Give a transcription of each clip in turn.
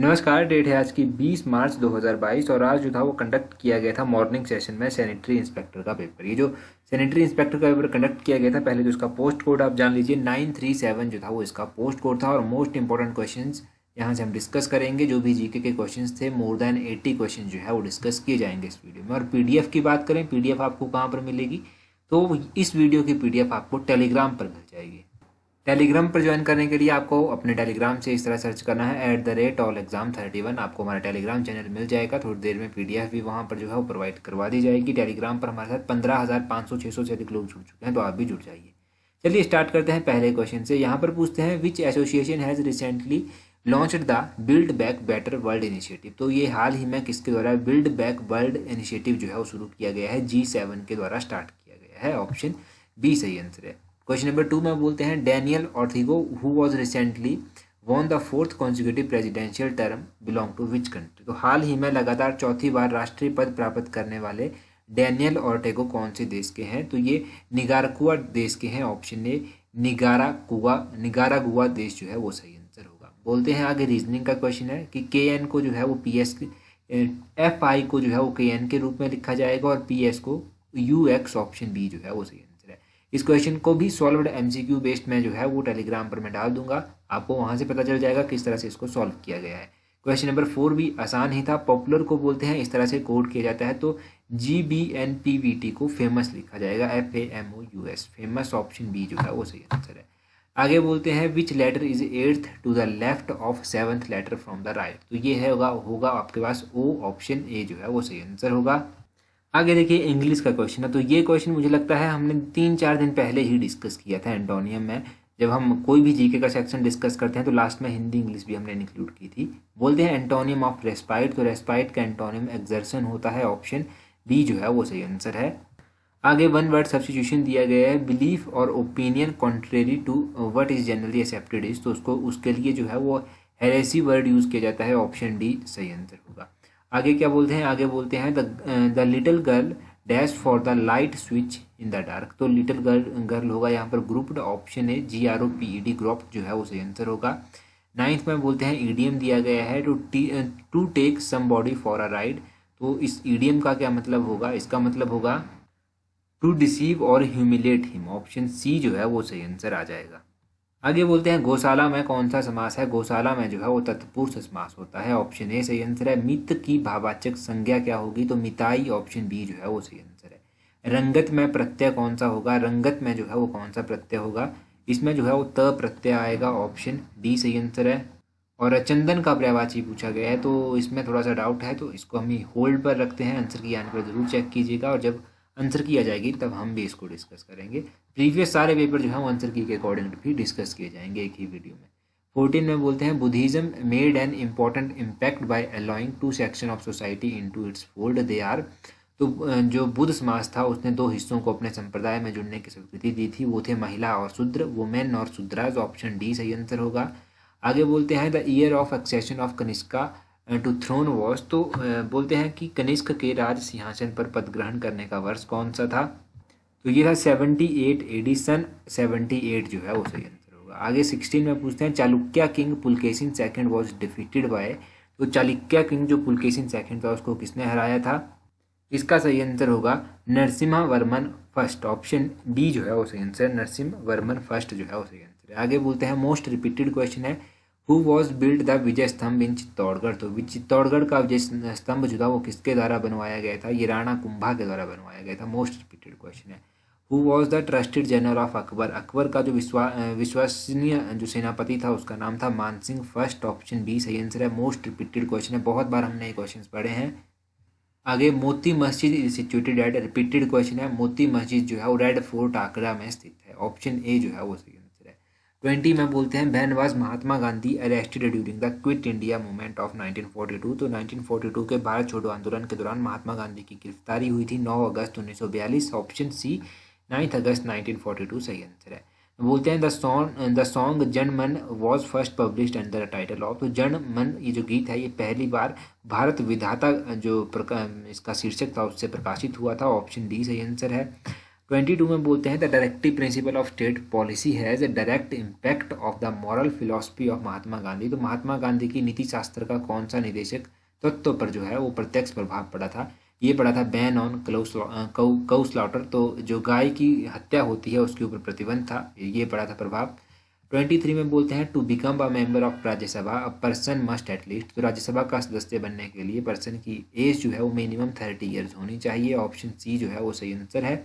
नमस्कार। डेट है आज की 20 मार्च 2022 और आज जो था वो कंडक्ट किया गया था मॉर्निंग सेशन में सैनिटरी इंस्पेक्टर का पेपर। ये जो सैनिटरी इंस्पेक्टर का पेपर कंडक्ट किया गया था, पहले तो इसका पोस्ट कोड आप जान लीजिए 937 जो था वो इसका पोस्ट कोड था। और मोस्ट इंपॉर्टेंट क्वेश्चंस यहाँ से हम डिस्कस करेंगे। जो भी जीके के क्वेश्चंस थे, मोर देन 80 क्वेश्चन जो है वो डिस्कस किए जाएंगे इस वीडियो में। और पीडीएफ की बात करें, पीडीएफ आपको कहाँ पर मिलेगी, तो इस वीडियो की पीडीएफ आपको टेलीग्राम पर मिल जाएगी। टेलीग्राम पर ज्वाइन करने के लिए आपको अपने टेलीग्राम से इस तरह सर्च करना है @allexam31। आपको हमारा टेलीग्राम चैनल मिल जाएगा। थोड़ी देर में पीडीएफ भी वहाँ पर जो है वो प्रोवाइड करवा दी जाएगी। टेलीग्राम पर हमारे साथ 15,500-600 से अधिक लोग जुड़ चुके हैं, तो आप भी जुड़ जाइए। चलिए स्टार्ट करते हैं पहले क्वेश्चन से। यहाँ पर पूछते हैं which association has recently launched the build back better world initiative. तो ये हाल ही में किसके द्वारा बिल्ड बैक वर्ल्ड इनिशिएटिव जो है वो शुरू किया गया है, G7 के द्वारा स्टार्ट किया गया है। ऑप्शन बी सही आंसर है। क्वेश्चन नंबर 2 में बोलते हैं Daniel Ortega who was recently won the 4th consecutive presidential term belong to which country. तो हाल ही में लगातार चौथी बार राष्ट्रीय पद प्राप्त करने वाले डैनियल ऑर्टेगो कौन से देश के हैं, तो ये निगारागुआ देश के हैं। ऑप्शन ए निगारागुआ देश जो है वो सही आंसर होगा। बोलते हैं आगे रीजनिंग का क्वेश्चन है कि के एन को जो है वो पी एस एफ आई को जो है वो के एन के रूप में लिखा जाएगा और पी एस को यू एक्स। ऑप्शन बी जो है वो सही आंसर है। इस क्वेश्चन को भी सॉल्व्ड एमसीक्यू बेस्ड में जो है वो टेलीग्राम पर मैं डाल दूंगा, आपको वहां से पता चल जाएगा किस तरह से इसको सॉल्व किया गया है। क्वेश्चन नंबर 4 भी आसान ही था। पॉपुलर को बोलते हैं इस तरह से कोड किया जाता है, तो GBNPVT को फेमस लिखा जाएगा FAMOUS, फेमस। ऑप्शन बी जो है वो सही आंसर है। आगे बोलते हैं which letter is 8th to the left of 7th letter from the right. तो ये है होगा आपके पास ओ। ऑप्शन ए जो है वो सही आंसर होगा। आगे देखिए इंग्लिश का क्वेश्चन है। तो ये क्वेश्चन मुझे लगता है हमने 3-4 दिन पहले ही डिस्कस किया था एंटोनियम में। जब हम कोई भी जीके का सेक्शन डिस्कस करते हैं तो लास्ट में हिंदी इंग्लिश भी हमने इंक्लूड की थी। बोलते हैं एंटोनियम ऑफ रेस्पाइट। तो रेस्पाइट का एंटोनियम एक्सर्शन होता है। ऑप्शन बी जो है वो सही आंसर है। आगे वन वर्ड सब्स्टिट्यूशन दिया गया है बिलीफ और opinion contrary to what is generally accepted is. तो उसके लिए जो है वो हेरेसी वर्ड यूज किया जाता है। ऑप्शन डी सही आंसर होगा। आगे क्या बोलते हैं, आगे बोलते हैं the little girl dash for the light switch in the dark. तो लिटिल गर्ल होगा यहाँ पर ग्रुप्ड। ऑप्शन है GROPED, ग्रुप जो है वो सही आंसर होगा। 9th में बोलते हैं ईडियम दिया गया है to take somebody for a ride. तो इस ईडियम का क्या मतलब होगा, इसका मतलब होगा टू डिसीव और ह्यूमिलेट हिम। ऑप्शन सी जो है वो सही आंसर आ जाएगा। आगे बोलते हैं गौशाला में कौन सा समास है। गौशाला में जो है वो तत्पुरुष समास होता है। ऑप्शन ए सही आंसर है। मित की भाववाचक संज्ञा क्या होगी, तो मिताई। ऑप्शन बी जो है वो सही आंसर है। रंगत में प्रत्यय कौन सा होगा, रंगत में जो है वो कौन सा प्रत्यय होगा, इसमें जो है वो त प्रत्यय आएगा। ऑप्शन डी सही आंसर है। और चंदन का पर्यायवाची पूछा गया है, तो इसमें थोड़ा सा डाउट है, तो इसको हम होल्ड पर रखते हैं। आंसर की आने पर जरूर चेक कीजिएगा और जब आंसर की आ जाएगी तब हम भी इसको डिस्कस करेंगे। प्रीवियस सारे पेपर जो है वो आंसर की के अकॉर्डिंग भी डिस्कस किए जाएंगे एक ही वीडियो में। 14 में बोलते हैं Buddhism made an important impact by allowing 2 section of society into its fold they are. तो जो बुद्ध समाज था उसने 2 हिस्सों को अपने संप्रदाय में जुड़ने की स्वीकृति दी थी, वो थे महिला और शूद्र, वुमेन और शूद्राज। ऑप्शन डी सही आंसर होगा। आगे बोलते हैं the year of accession of Kanishka to throne was. तो बोलते हैं कि कनिष्क के राज सिंहासन पर पद ग्रहण करने का वर्ष कौन सा था, तो ये था 78 AD, सन 78 जो है वो सही आंसर होगा। आगे 16 में पूछते हैं Chalukya king Pulakeshin second was defeated by. तो चालुक्य किंग जो पुलकेशिन सेकंड था उसको किसने हराया था, इसका सही आंसर होगा Narasimha Varman first. Option B जो है वो सही आंसर, नरसिम्हा वर्मन फर्स्ट जो है वो सही आंसर है। आगे बोलते हैं मोस्ट रिपीटेड क्वेश्चन है हु वॉज बिल्ड द विजय स्तंभ इन चित्तौड़गढ़। तो चित्तौड़गढ़ का विजय स्तंभ जो था वो किसके द्वारा बनवाया गया था, ये राणा कुंभा के द्वारा बनवाया गया था। मोस्ट रिपीटेड क्वेश्चन है who was the trusted general of Akbar. Akbar का जो विश्वसनीय जो सेनापति था उसका नाम था मानसिंह फर्स्ट। ऑप्शन बी सही आंसर है। मोस्ट रिपीटेड क्वेश्चन है, बहुत बार हमने ये क्वेश्चन पढ़े हैं। आगे Moti Masjid is situated at, repeated question है। मोती मस्जिद जो है वो रेड फोर्ट आगरा में स्थित है। ऑप्शन ए जो है वो सही आंसर है। 20 में बोलते हैं when was Mahatma Gandhi arrested during the quit India movement of 1942। तो 1942 के भारत छोड़ो आंदोलन के दौरान महात्मा गांधी की गिरफ्तारी हुई थी 9 अगस्त 1942। ऑप्शन सी 9 अगस्त 1942 सही आंसर है। बोलते हैं द सॉन्ग जन मन was first published under the title of. तो जन मन ये जो गीत है ये पहली बार भारत विधाता जो इसका शीर्षक था उससे प्रकाशित हुआ था। ऑप्शन डी सही आंसर है। 22 में बोलते हैं the directive principle of state policy has a direct impact of the moral philosophy of Mahatma Gandhi. तो महात्मा गांधी की नीति शास्त्र का कौन सा निदेशक तत्व पर जो है वो प्रत्यक्ष प्रभाव पड़ा था? ये पड़ा था बैन ऑन काउ स्लॉटर, तो जो गाय की हत्या होती है उसके ऊपर प्रतिबंध था, ये पड़ा था प्रभाव। 23 में बोलते हैं to become a member of Rajya Sabha a person must at least, तो राज्यसभा का सदस्य बनने के लिए पर्सन की एज जो है वो मिनिमम 30 ईयर्स होनी चाहिए। ऑप्शन सी जो है वो सही आंसर है।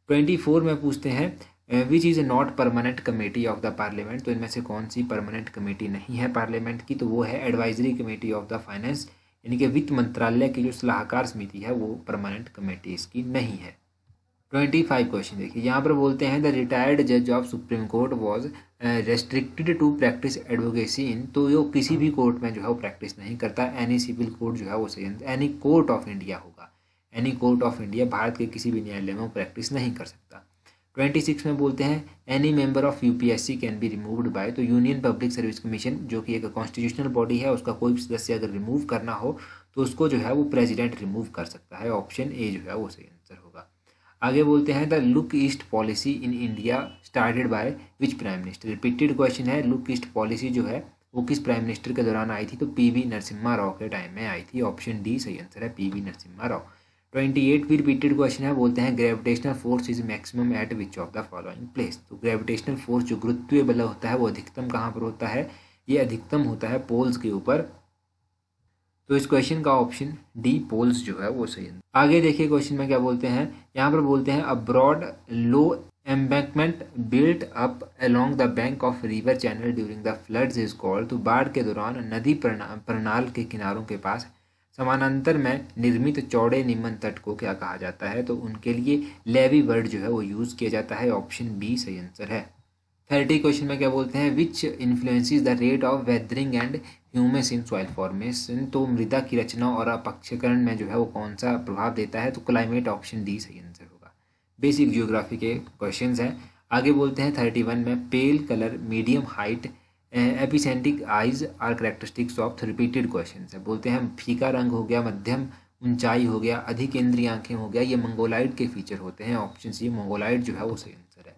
24 में पूछते हैं which is not permanent committee of the parliament, तो इनमें से कौन सी परमानेंट कमेटी नहीं है पार्लियामेंट की? तो वो है advisory committee of the finance, यानी कि वित्त मंत्रालय की जो सलाहकार समिति है वो परमानेंट कमेटी इसकी नहीं है। 25 क्वेश्चन देखिए, यहाँ पर बोलते हैं द रिटायर्ड जज of supreme court was restricted to practice advocacy in, तो यो किसी भी कोर्ट में जो है वो प्रैक्टिस नहीं करता। एनी सिविल कोर्ट जो है वो सही, एनी कोर्ट ऑफ इंडिया होगा, any court of India, Bharat के किसी भी न्यायालय में वो प्रैक्टिस नहीं कर सकता। 26 में बोलते हैं any member of UPSC can be removed by, तो यूनियन पब्लिक सर्विस कमीशन जो कि एक कॉन्स्टिट्यूशनल बॉडी है, उसका कोई भी सदस्य अगर रिमूव करना हो तो उसको जो है वो प्रेसिडेंट रिमूव कर सकता है। ऑप्शन ए जो है वो सही आंसर होगा। आगे बोलते हैं the look east policy in India started by which prime minister, repeated question है। लुक ईस्ट पॉलिसी जो है वो किस प्राइम मिनिस्टर के दौरान आई थी? तो पीवी नरसिम्हा राव के टाइम में आई थी। ऑप्शन डी सही आंसर है, पीवी नरसिम्हा राव। 28 भी रिपीटेड क्वेश्चन है, बोलते हैं gravitational force is maximum eight which of the following place, तो ग्रेविटेशनल फोर्स जो गुरुत्वीय बल होता है वो अधिकतम कहाँ पर होता है? ये अधिकतम होता है पोल्स के ऊपर, तो इस क्वेश्चन का ऑप्शन डी पोल्स जो है वो सही है। आगे देखिए क्वेश्चन में क्या बोलते हैं, यहाँ पर बोलते हैं a broad low embankment built up along the bank of river channel during the floods is called, तो बाढ़ के दौरान नदी प्रणाल के किनारों के पास समानांतर में निर्मित चौड़े निम्न तट को क्या कहा जाता है? तो उनके लिए लेवी वर्ड जो है वो यूज़ किया जाता है। ऑप्शन बी सही आंसर है। 30 क्वेश्चन में क्या बोलते हैं which influences the rate of weathering and humus in soil formation, तो मृदा की रचना और अपक्षीकरण में जो है वो कौन सा प्रभाव देता है? तो क्लाइमेट। ऑप्शन डी सही आंसर होगा। बेसिक जियोग्राफी के क्वेश्चंस हैं। आगे बोलते हैं 31 में pale colour medium height epicanthic eyes are characteristics of repeated question है। बोलते हैं फीका रंग हो गया, मध्यम ऊंचाई हो गया, अधिक इंद्रिय आंखें हो गया, ये मंगोलाइड के फीचर होते हैं। ऑप्शन सी मंगोलाइड जो है वो सही आंसर है।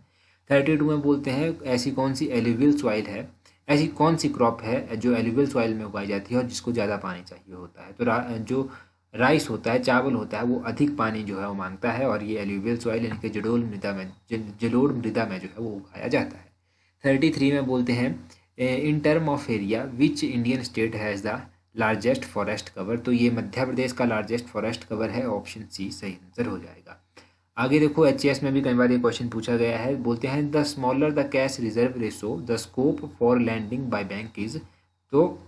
32 में बोलते हैं ऐसी कौन सी एल्यूवियल सॉइल है, ऐसी कौन सी क्रॉप है जो एल्यूवियल सॉइल में उगाई जाती है और जिसको ज़्यादा पानी चाहिए होता है? तो जो राइस होता है, चावल होता है, वो अधिक पानी जो है वो मांगता है और ये एल्यूवियल सॉइल यानी कि जलोढ़ मृदा में जो है वो उगाया जाता है। 33 में बोलते हैं in term of area which Indian state has the largest forest cover, तो ये मध्य प्रदेश का लार्जेस्ट फॉरेस्ट कवर है। ऑप्शन सी सही आंसर हो जाएगा। आगे देखो एचएएस में भी कई बार ये क्वेश्चन पूछा गया है, बोलते हैं the smaller the cash reserve ratio the scope for lending by bank is, तो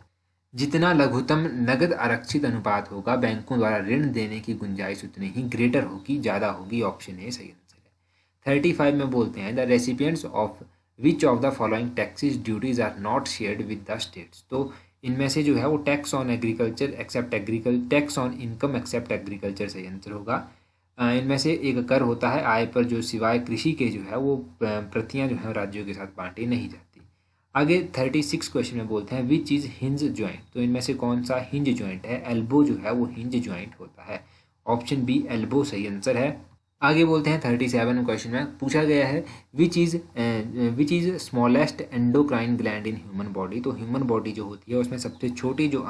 जितना लघुतम नगद आरक्षित अनुपात होगा बैंकों द्वारा ऋण देने की गुंजाइश उतनी ही ग्रेटर होगी, ज़्यादा होगी। ऑप्शन ए सही आंसर है। 35 में बोलते हैं the recipients of which of the following taxes duties are not shared with the states, तो इनमें से जो है वो tax on agriculture except agriculture, tax on income except agriculture सही आंसर होगा। इनमें से एक कर होता है आय पर जो सिवाय कृषि के जो है वो प्रतियां जो है राज्यों के साथ बांटी नहीं जाती। आगे 36 क्वेश्चन में बोलते हैं विच इज़ हिंज ज्वाइंट, तो इनमें से कौन सा हिंज ज्वाइंट है? एल्बो जो है वो हिंज ज्वाइंट होता है। ऑप्शन बी एल्बो सही आंसर है। आगे बोलते हैं 37 क्वेश्चन में पूछा गया है which is smallest endocrine gland in human body, तो ह्यूमन बॉडी जो होती है उसमें सबसे छोटी जो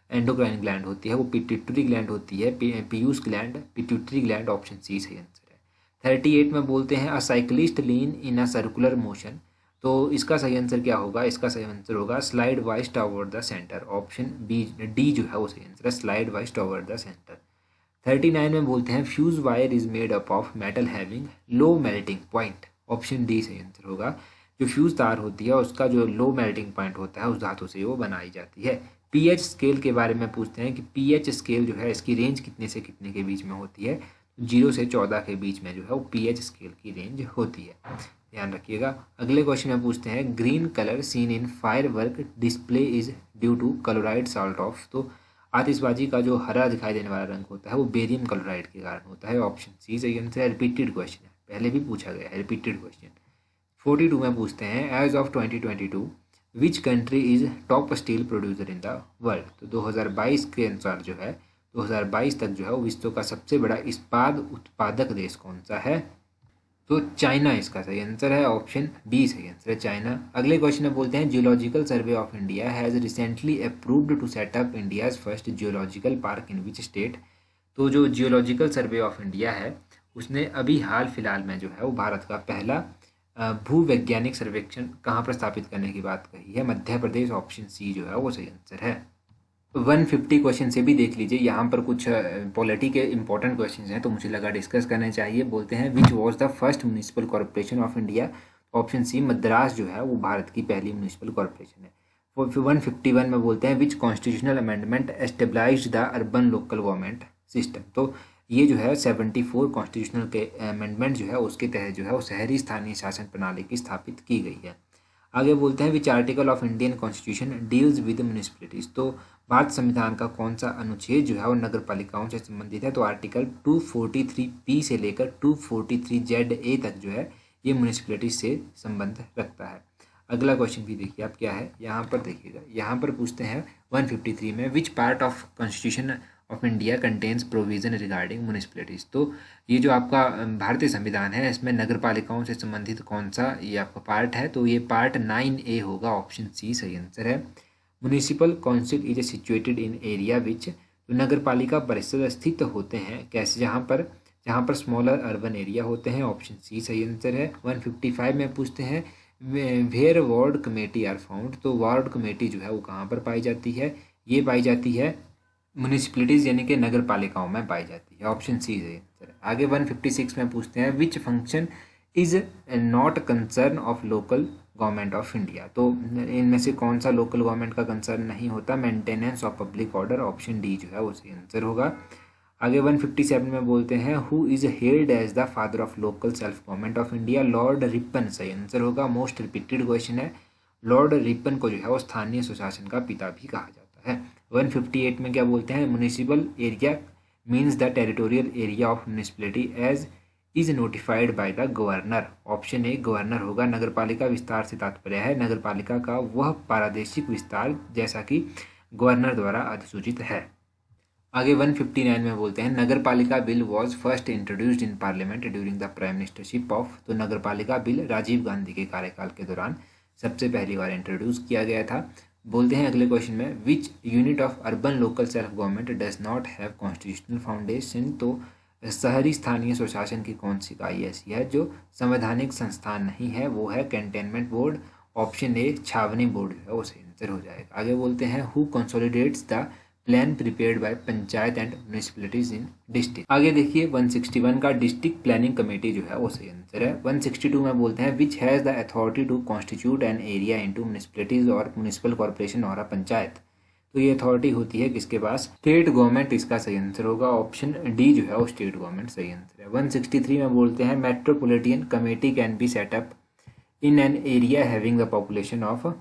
एंडोक्राइन ग्लैंड होती है वो पिट्यूटरी ग्लैंड होती है, पीयूष gland, pituitary gland. Option C सही आंसर है। 38 में बोलते हैं a cyclist lean in a circular motion, तो इसका सही आंसर क्या होगा? इसका सही आंसर होगा slide wise toward the centre. Option B D जो है वो सही आंसर है, slide wise toward the centre. 39 में बोलते हैं fuse wire is made up of metal having low melting point. Option D सही आंसर होगा। जो फ्यूज तार होती है उसका जो लो मेल्टिंग पॉइंट होता है उस धातु से वो बनाई जाती है। पीएच स्केल के बारे में पूछते हैं कि पीएच स्केल जो है इसकी रेंज कितने से कितने के बीच में होती है? 0 से 14 के बीच में जो है वो पीएच स्केल की रेंज होती है, ध्यान रखिएगा। अगले क्वेश्चन में पूछते हैं green colour seen in firework display is due to chloride salt of, तो आतिशबाजी का जो हरा दिखाई देने वाला रंग होता है वो बेरियम क्लोराइड के कारण होता है। ऑप्शन सी सही आंसर है। रिपीटेड क्वेश्चन है, पहले भी पूछा गया है रिपीटेड क्वेश्चन। 42 में पूछते हैं as of 2022 which country is top steel producer in the world, तो 2022 के अनुसार जो है 2022 तक जो है वो विश्व का सबसे बड़ा इस्पात उत्पादक देश कौन सा है? तो चाइना इसका सही आंसर है, ऑप्शन बी सही आंसर है, चाइना। अगले क्वेश्चन में बोलते हैं geological survey of India has recently approved to set up India's first geological park in which state. तो जो जियोलॉजिकल सर्वे ऑफ इंडिया है उसने अभी हाल फिलहाल में जो है वो भारत का पहला भूवैज्ञानिक सर्वेक्षण कहाँ पर स्थापित करने की बात कही है, मध्य प्रदेश, ऑप्शन सी जो है वो सही आंसर है। 150 क्वेश्चन से भी देख लीजिए, यहाँ पर कुछ पॉलिटी के इंपॉर्टेंट क्वेश्चन हैं तो मुझे लगा डिस्कस करने चाहिए। बोलते हैं which was the first municipal corporation of India, option C Madras जो है वो भारत की पहली म्यूनिसिपल कॉरपोरेशन है। 151 में बोलते हैं which constitutional amendment established the urban local government system. तो ये जो है 74 कॉन्स्टिट्यूशनल के अमेंडमेंट जो है उसके तहत जो है वो शहरी स्थानीय शासन प्रणाली की स्थापित की गई है। आगे बोलते हैं which article of Indian constitution deals with municipalities. तो भारत संविधान का कौन सा अनुच्छेद जो है वो नगर पालिकाओं से संबंधित है, तो आर्टिकल 243 से लेकर 243 तक जो है ये म्यूनिसिपलिटी से संबंध रखता है। अगला क्वेश्चन भी देखिए आप क्या है, यहाँ पर देखिएगा, यहाँ पर पूछते हैं 153 में which part of constitution of India contains provision regarding municipalities. तो ये जो आपका भारतीय संविधान है इसमें नगर पालिकाओं से संबंधित कौन सा ये आपका पार्ट है, तो ये पार्ट 9A होगा, ऑप्शन सी सही आंसर है। Municipal council is situated in area which, तो नगर पालिका परिषद स्थित होते हैं कैसे, जहाँ पर स्मॉलर अर्बन एरिया होते हैं, ऑप्शन सी सही आंसर है। 155 में पूछते हैं where ward committee are found. तो वार्ड कमेटी जो है वो कहाँ पर पाई जाती है, ये पाई जाती है म्यूनिसिपलिटीज़ यानी कि नगर पालिकाओं में पाई जाती है, ऑप्शन सी सही आंसर है। आगे 156 में पूछते हैं which function is not concern of local government of India. तो इनमें से कौन सा लोकल गवर्नमेंट का कंसर्न नहीं होता, maintenance of public order, option D जो है वो सही आंसर होगा। आगे 157 में बोलते हैं who is held as the father of local self government of India, lord Ripon सही आंसर होगा। मोस्ट रिपीटेड क्वेश्चन है, लॉर्ड रिपन को जो है वो स्थानीय सुशासन का पिता भी कहा जाता है। 158 में क्या बोलते हैं municipal area means the territorial area of municipality as is notified by the governor, option A governor होगा। नगरपालिका विस्तार से तात्पर्य है नगरपालिका का वह प्रादेशिक विस्तार जैसा कि गवर्नर द्वारा अधिसूचित है। आगे 159 में बोलते हैं नगर पालिका bill was first introduced in parliament during the prime ministership of. तो नगर पालिका बिल राजीव गांधी के कार्यकाल के दौरान सबसे पहली बार इंट्रोड्यूस किया गया था। बोलते हैं अगले क्वेश्चन में which unit of urban local self government does not have constitutional foundation. तो शहरी स्थानीय स्वशासन की कौन सी इकाई ऐसी है जो संवैधानिक संस्थान नहीं है, वो है कैंटोनमेंट बोर्ड, ऑप्शन ए छावनी बोर्ड जो है वो सही आंसर हो जाएगा। आगे बोलते हैं who consolidates the plan prepared by panchayat and municipalities in district. आगे देखिए 161 का डिस्ट्रिक्ट प्लानिंग कमेटी जो है वो सही आंसर है। 162 में बोलते हैं which has the authority to constitute an area into municipalities और म्यूनिसिपल कॉर्पोरेशन और अ पंचायत। तो ये अथॉरिटी होती है किसके पास, स्टेट गवर्नमेंट, इसका सही आंसर होगा, ऑप्शन डी जो है वो स्टेट गवर्नमेंट सही आंसर है। 163 में बोलते हैं metropolitan committee can be set up in an area having the population of.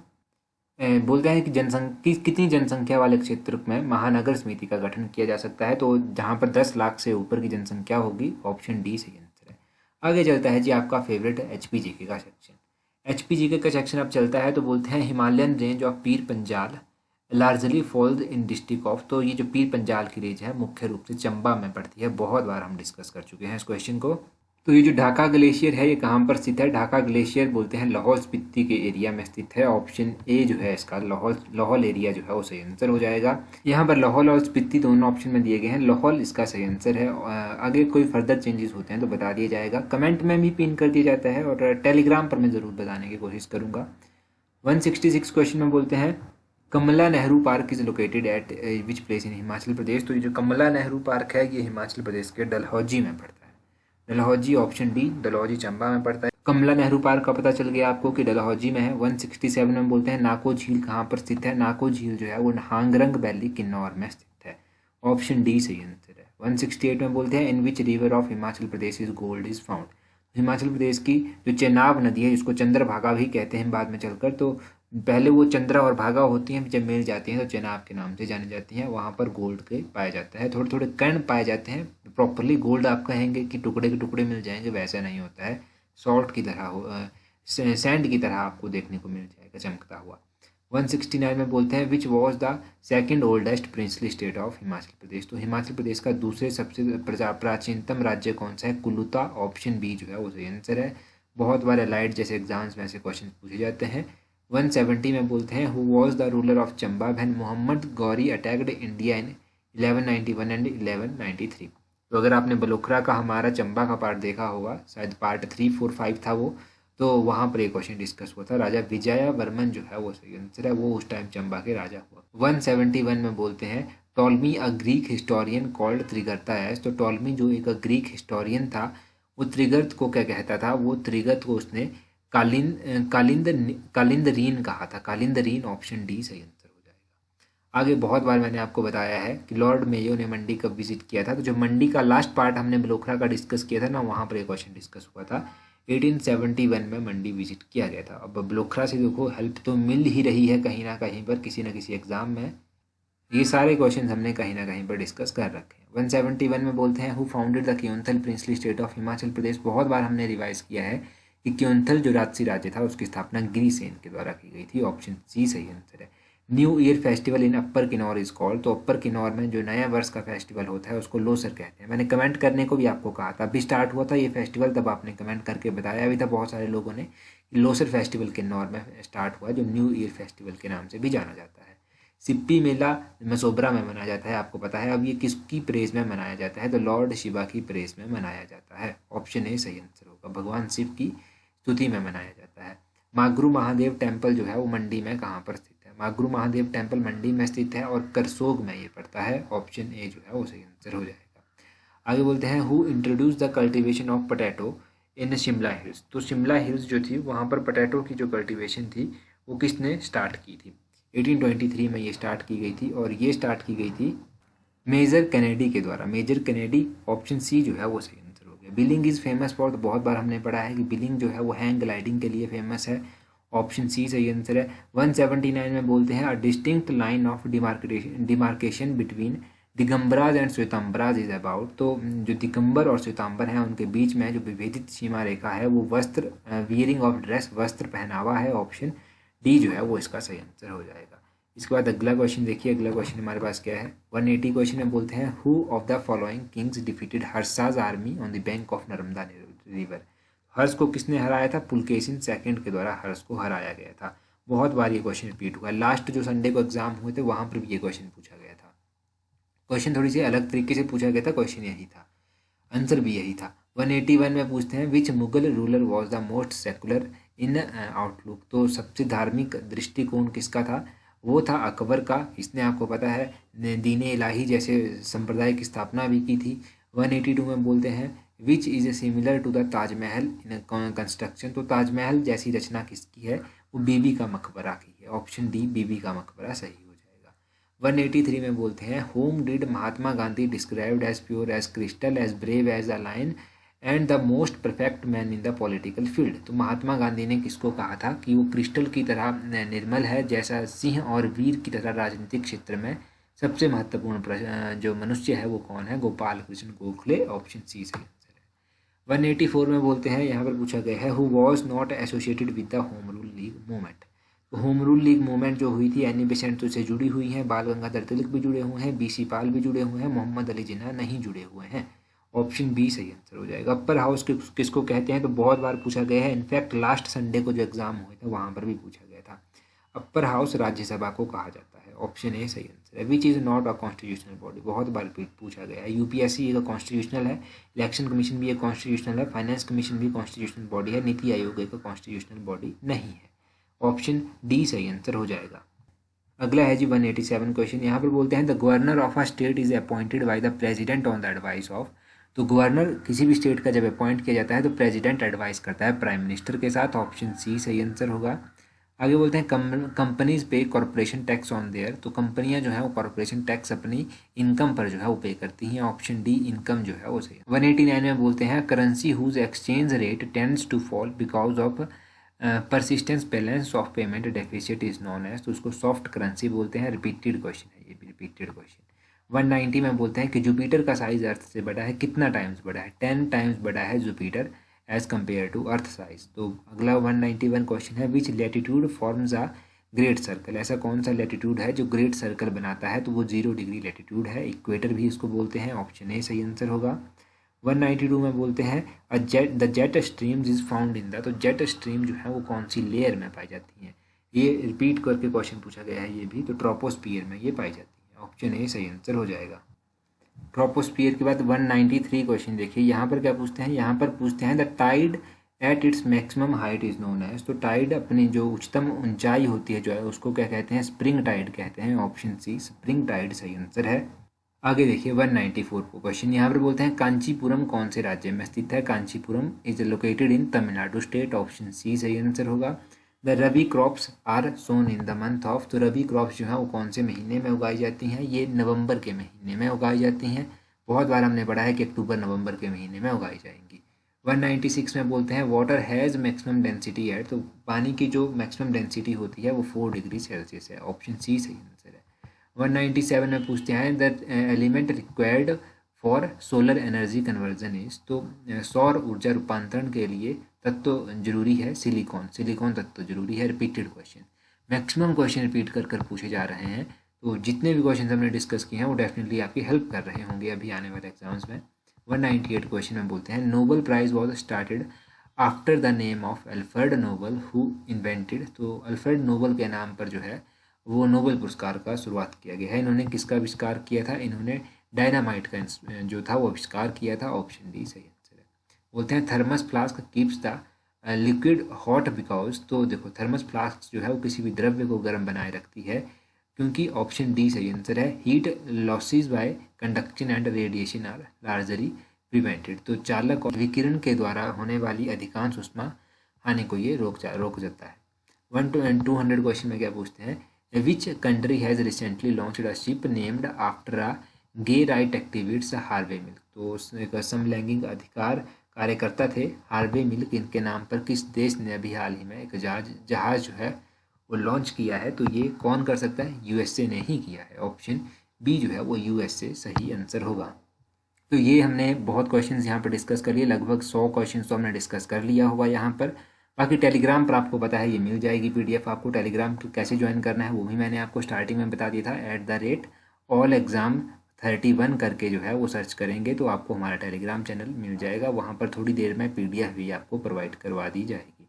बोलते हैं कि कितनी जनसंख्या वाले क्षेत्र में महानगर समिति का गठन किया जा सकता है, तो जहां पर 10 लाख से ऊपर की जनसंख्या होगी, ऑप्शन डी सही आंसर है। आगे चलता है जी आपका फेवरेट HPGK का सेक्शन। HPGK का सेक्शन अब चलता है तो बोलते हैं Himalayan range of Pir Panjal largely falls in district of. तो ये जो पीर पंजाल की रेंज है मुख्य रूप से चंबा में पड़ती है, बहुत बार हम डिस्कस कर चुके हैं इस क्वेश्चन को। तो ये जो ढाका ग्लेशियर है ये कहाँ पर स्थित है, ढाका ग्लेशियर बोलते हैं लाहौल स्पीति के एरिया में स्थित है, ऑप्शन ए जो है इसका लाहौल एरिया जो है वो सही आंसर हो जाएगा। यहाँ पर लाहौल और स्पीति दोनों ऑप्शन में दिए गए हैं, लाहौल इसका सही आंसर है। आगे कोई फर्दर चेंजेस होते हैं तो बता दिया जाएगा, कमेंट में भी पिन कर दिया जाता है और टेलीग्राम पर मैं ज़रूर बताने की कोशिश करूँगा। 166 क्वेश्चन में बोलते हैं Kamala Nehru park is located at which place in Himachal Pradesh. तो ये जो कमला नेहरू पार्क है ये हिमाचल प्रदेश के डलहौजी में पड़ता है, डलहौजी, ऑप्शन डी डलहौजी चंबा में पड़ता है। कमला नेहरू पार्क का पता चल गया आपको कि डलहौजी में है। 167 में बोलते हैं नाको झील कहाँ पर स्थित है, नाको झील जो है वो हांगरंग वैली किन्नौर में स्थित है, ऑप्शन डी सही आंसर है। 168 में बोलते हैं in which river of Himachal Pradesh is gold is found. Himachal Pradesh की जो चेनाब नदी है जिसको चंद्रभागा भी कहते हैं बाद में चलकर, तो पहले वो चंद्रा और भागा होती हैं, जब मिल जाती हैं तो चेनाब के नाम से जानी जाती हैं, वहाँ पर गोल्ड के पाया जाता है, थोड़े थोड़े कण पाए जाते हैं। प्रॉपरली गोल्ड आप कहेंगे कि टुकड़े के टुकड़े मिल जाएंगे, वैसा नहीं होता है, सॉल्ट की तरह हो, सैंड की तरह आपको देखने को मिल जाएगा चमकता हुआ। 169 में बोलते हैं which was the second oldest princely state of Himachal Pradesh. तो हिमाचल प्रदेश का दूसरे सबसे प्राचीनतम राज्य कौन सा है? कुलुता। ऑप्शन बी जो है वो सही आंसर है। बहुत बार अलाइड जैसे एग्जाम्स में ऐसे क्वेश्चन पूछे जाते हैं। 170 में बोलते हैं who was the ruler of Chamba when Mohammad Ghori attacked India in 1191 and 1193। तो अगर आपने बलोखरा का हमारा चंबा का पार्ट देखा होगा, शायद पार्ट 3, 4, 5 था वो, तो वहाँ पर एक क्वेश्चन डिस्कस हुआ था। राजा विजय वर्मन जो है वो सही आंसर है, वो उस टाइम चंबा के राजा हुआ। 171 में बोलते हैं Ptolemy a Greek historian called Trigarta as. तो टॉलमी जो एक ग्रीक हिस्टोरियन था वो त्रिगर्त को क्या कहता था? वो त्रिगर्त को उसने कालिंदरीन कहा था। कालिंदरीन। ऑप्शन डी सही आंसर हो जाएगा। आगे बहुत बार मैंने आपको बताया है कि लॉर्ड मेयो ने मंडी कब विजिट किया था। तो जो मंडी का लास्ट पार्ट हमने बलोखरा का डिस्कस किया था ना, वहाँ पर एक क्वेश्चन डिस्कस हुआ था। 1871 में मंडी विजिट किया गया था। अब बलोखरा से देखो हेल्प तो मिल ही रही है कहीं ना कहीं पर, किसी न किसी एग्जाम में। ये सारे क्वेश्चन हमने कहीं ना कहीं पर डिस्कस कर रखे हैं। 171 में बोलते हैं who founded the Keonthal princely state of Himachal Pradesh. बहुत बार हमने रिवाइज किया है कि क्योंथल जो राजसी राज्य था उसकी स्थापना गिरिसेन के द्वारा की गई थी। ऑप्शन सी सही आंसर है। New year festival in upper Kinnaur is called. तो अपर किन्नौर में जो नया वर्ष का फेस्टिवल होता है उसको लोसर कहते हैं। मैंने कमेंट करने को भी आपको कहा था, अभी स्टार्ट हुआ था ये फेस्टिवल, तब आपने कमेंट करके बताया भी था बहुत सारे लोगों ने कि लोसर फेस्टिवल किन्नौर में स्टार्ट हुआ, जो न्यू ईयर फेस्टिवल के नाम से भी जाना जाता है। सिप्पी मेला मसोबरा में मनाया जाता है, आपको पता है। अब ये किसकी प्रेज में मनाया जाता है? तो लॉर्ड शिवा की प्रेज में मनाया जाता है। ऑप्शन ए सही आंसर होगा, भगवान शिव की स्तुति में मनाया जाता है। मागरू महादेव टेम्पल जो है वो मंडी में कहाँ पर स्थित है? मागरू महादेव टेम्पल मंडी में स्थित है और करसोग में ये पड़ता है। ऑप्शन ए जो है वो सही आंसर हो जाएगा। आगे बोलते हैं who introduce the cultivation of potato in Shimla hills. तो शिमला हिल्स जो थी वहाँ पर पोटैटो की जो कल्टिवेशन थी वो किसने स्टार्ट की थी? 1823 में ये स्टार्ट की गई थी, और ये स्टार्ट की गई थी मेजर कैनेडी के द्वारा। Major Kennedy. ऑप्शन सी जो है वो सही आंसर हो गया। Billing is famous for. तो बहुत बार हमने पढ़ा है कि बिलिंग जो है वो हैंग ग्लाइडिंग के लिए फेमस है। ऑप्शन सी सही आंसर है। 179 में बोलते हैं a distinct line of demarcation between Digambaras and Shvetambaras is about. तो जो दिगंबर और श्वेतांबर हैं उनके बीच में जो विभेदित सीमा रेखा है वो वस्त्र, वियरिंग ऑफ ड्रेस, वस्त्र पहनावा है। ऑप्शन डी जो है वो इसका सही आंसर हो जाएगा। इसके बाद अगला क्वेश्चन देखिए। अगला क्वेश्चन हमारे पास क्या है? 180 क्वेश्चन में बोलते हैं who of the following kings defeated Harsha's army on the bank of Narmada river. Harsha को किसने हराया था? पुलकेशिन सेकंड के द्वारा हर्ष को हराया गया था। बहुत बार ये क्वेश्चन रिपीट हुआ है। लास्ट जो संडे को एग्जाम हुए थे वहां पर भी ये क्वेश्चन पूछा गया था। क्वेश्चन थोड़ी सी अलग तरीके से पूछा गया था, क्वेश्चन यही था, आंसर भी यही था। 181 में पूछते हैं which Mughal ruler was the most secular in outlook. तो सबसे धार्मिक दृष्टिकोण किसका था? वो था अकबर का। इसने आपको पता है दीन इलाही जैसे संप्रदाय की स्थापना भी की थी। 182 में बोलते हैं which is a similar to the Taj Mahal in construction. तो ताजमहल जैसी रचना किसकी है? वो बीबी का मकबरा की है। ऑप्शन डी बीबी का मकबरा सही हो जाएगा। 183 में बोलते हैं whom did Mahatma Gandhi described as pure as crystal as brave as a lion and the most perfect man in the political field. तो महात्मा गांधी ने किसको कहा था कि वो क्रिस्टल की तरह निर्मल है, जैसा सिंह, और वीर की तरह राजनीतिक क्षेत्र में सबसे महत्वपूर्ण जो मनुष्य है वो कौन है? गोपाल कृष्ण गोखले। ऑप्शन सी सही आंसर है। 184 में बोलते हैं, यहाँ पर पूछा गया है who was not associated with the home rule league movement. तो होम रूल लीग मूवमेंट जो हुई थी एनी बेसेंट से जुड़ी हुई है, बाल गंगाधर तिलक भी जुड़े हुए हैं, बीसी पाल भी जुड़े हुए हैं, मोहम्मद अली जिन्ना नहीं जुड़े हुए हैं। ऑप्शन बी सही आंसर हो जाएगा। अपर हाउस किसको कहते हैं? तो बहुत बार पूछा गया है। इनफैक्ट लास्ट संडे को जो एग्जाम हुए थे वहां पर भी पूछा गया था। अपर हाउस राज्यसभा को कहा जाता है। ऑप्शन ए सही आंसर है। Which is not a constitutional body. बहुत बार पूछा गया है। यूपीएससी एक कॉन्स्टिट्यूशनल है, इलेक्शन कमीशन भी एक कॉन्स्टिट्यूशनल है, फाइनेंस कमीशन भी कॉन्स्टिट्यूशनल बॉडी है, नीति आयोग एक कॉन्स्टिट्यूशनल बॉडी नहीं है। ऑप्शन डी सही आंसर हो जाएगा। अगला है जी 187 क्वेश्चन। यहाँ पर बोलते हैं the governor of a state is appointed by the president on the advice of. तो गवर्नर किसी भी स्टेट का जब अपॉइंट किया जाता है तो प्रेसिडेंट एडवाइस करता है प्राइम मिनिस्टर के साथ। ऑप्शन सी सही आंसर होगा। आगे बोलते हैं कंपनीज पे कॉर्पोरेशन टैक्स ऑन देयर। तो कंपनियां जो है वो कॉर्पोरेशन टैक्स अपनी इनकम पर जो है वो पे करती हैं। ऑप्शन डी इनकम जो है वो सही। 189 में बोलते हैं currency whose exchange rate tends to fall because of persistence balance of payment deficit is known as. तो उसको सॉफ्ट करेंसी बोलते हैं। रिपीटेड क्वेश्चन है, ये भी रिपीटेड क्वेश्चन। 190 में बोलते हैं कि जुपिटर का साइज अर्थ से बड़ा है, कितना टाइम्स बड़ा है? 10 टाइम्स बड़ा है Jupiter as compare to earth size. तो अगला 191 क्वेश्चन है which latitude forms a great circle, ऐसा कौन सा लैटिट्यूड है जो ग्रेट सर्कल बनाता है, तो वो 0 डिग्री लैटिट्यूड है, इक्वेटर भी इसको बोलते हैं, ऑप्शन ए सही आंसर होगा। 192 में बोलते हैं the jet streams is found in the, तो जेट स्ट्रीम जो है वो कौन सी लेयर में पाई जाती हैं, ये रिपीट करके क्वेश्चन पूछा गया है, ये भी तो ट्रोपोस्फियर में ये पाई जाती है, ऑप्शन ए सही आंसर हो जाएगा। ट्रोपोस्फियर के बाद 193 क्वेश्चन देखिए, यहाँ पर क्या पूछते हैं, यहाँ पर पूछते हैं the tide at its maximum height is known as, तो टाइड अपनी जो उच्चतम ऊंचाई होती है जो है उसको क्या कहते हैं, स्प्रिंग टाइड कहते हैं, ऑप्शन सी स्प्रिंग टाइड सही आंसर है। आगे देखिए 194 को क्वेश्चन, यहाँ पर बोलते हैं कांचीपुरम कौन से राज्य में स्थित है, Kanchipuram is located in Tamil Nadu state, option C सही आंसर होगा। The rabi crops are sown in the month of, तो रबी क्रॉप्स जो है वो कौन से महीने में उगाई जाती हैं, ये नवंबर के महीने में उगाई जाती हैं, बहुत बार हमने पढ़ा है कि अक्टूबर नवंबर के महीने में उगाई जाएंगी। 196 में बोलते हैं water has maximum density at, तो पानी की जो मैक्सिमम डेंसिटी होती है वो 4 डिग्री सेल्सियस है, ऑप्शन सी सही आंसर है। 197 में पूछते हैं the element required for solar energy conversion is, तो सौर ऊर्जा रूपांतरण के लिए तत्व जरूरी है सिलिकॉन, सिलिकॉन तत्व जरूरी है, repeated question, maximum question repeat कर कर पूछे जा रहे हैं, तो जितने भी क्वेश्चन हमने डिस्कस किए हैं वो डेफिनेटली आपकी हेल्प कर रहे होंगे अभी आने वाले एग्जाम्स में। 198 क्वेश्चन में बोलते हैं Nobel prize was started after the name of Alfred Nobel who invented, तो अल्फ्रेड नोबल के नाम पर जो है वो नोबेल पुरस्कार का शुरुआत किया गया है, इन्होंने किसका आविष्कार किया था, इन्होंने डायनामाइट का जो था वो आविष्कार किया था, ऑप्शन डी सही आंसर है। बोलते हैं thermos flask keeps the liquid hot because, तो देखो थर्मस फ्लास्क जो है वो किसी भी द्रव्य को गर्म बनाए रखती है क्योंकि, ऑप्शन डी सही आंसर है। Heat losses by conduction and radiation are largely prevented, तो चालक और विकिरण के द्वारा होने वाली अधिकांश उष्मा हानि को ये रोक जाता है। 200 क्वेश्चन में क्या पूछते हैं, which country has recently launched a ship named after a gay right activists Harvey Milk, तो एक समलैंगिक अधिकार कार्यकर्ता थे हार्वे मिल्क, इनके नाम पर किस देश ने अभी हाल ही में एक जहाज जो है वो लॉन्च किया है, तो ये कौन कर सकता है, यूएसए ने ही किया है, ऑप्शन बी जो है वो यूएसए सही आंसर होगा। तो ये हमने बहुत क्वेश्चंस यहाँ पर डिस्कस कर लिए, लगभग 100 क्वेश्चंस तो हमने डिस्कस कर लिया होगा यहाँ पर। बाकी टेलीग्राम पर आपको पता है ये मिल जाएगी पीडीएफ, आपको टेलीग्राम कैसे ज्वाइन करना है वो भी मैंने आपको स्टार्टिंग में बता दिया था, @allexam31 करके जो है वो सर्च करेंगे तो आपको हमारा टेलीग्राम चैनल मिल जाएगा, वहाँ पर थोड़ी देर में पीडीएफ भी आपको प्रोवाइड करवा दी जाएगी,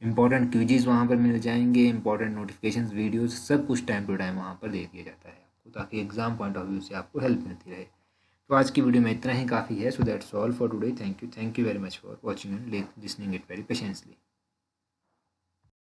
इंपॉर्टेंट क्विज़ वहाँ पर मिल जाएंगे, इंपॉर्टेंट नोटिफिकेशंस वीडियोस सब कुछ टाइम टू टाइम वहाँ पर दे दिया जाता है आपको, ताकि एग्जाम पॉइंट ऑफ व्यू से आपको हेल्प मिलती रहे। तो आज की वीडियो में इतना ही काफ़ी है, so that's all for today, thank you very much for watching and listening it very patiently.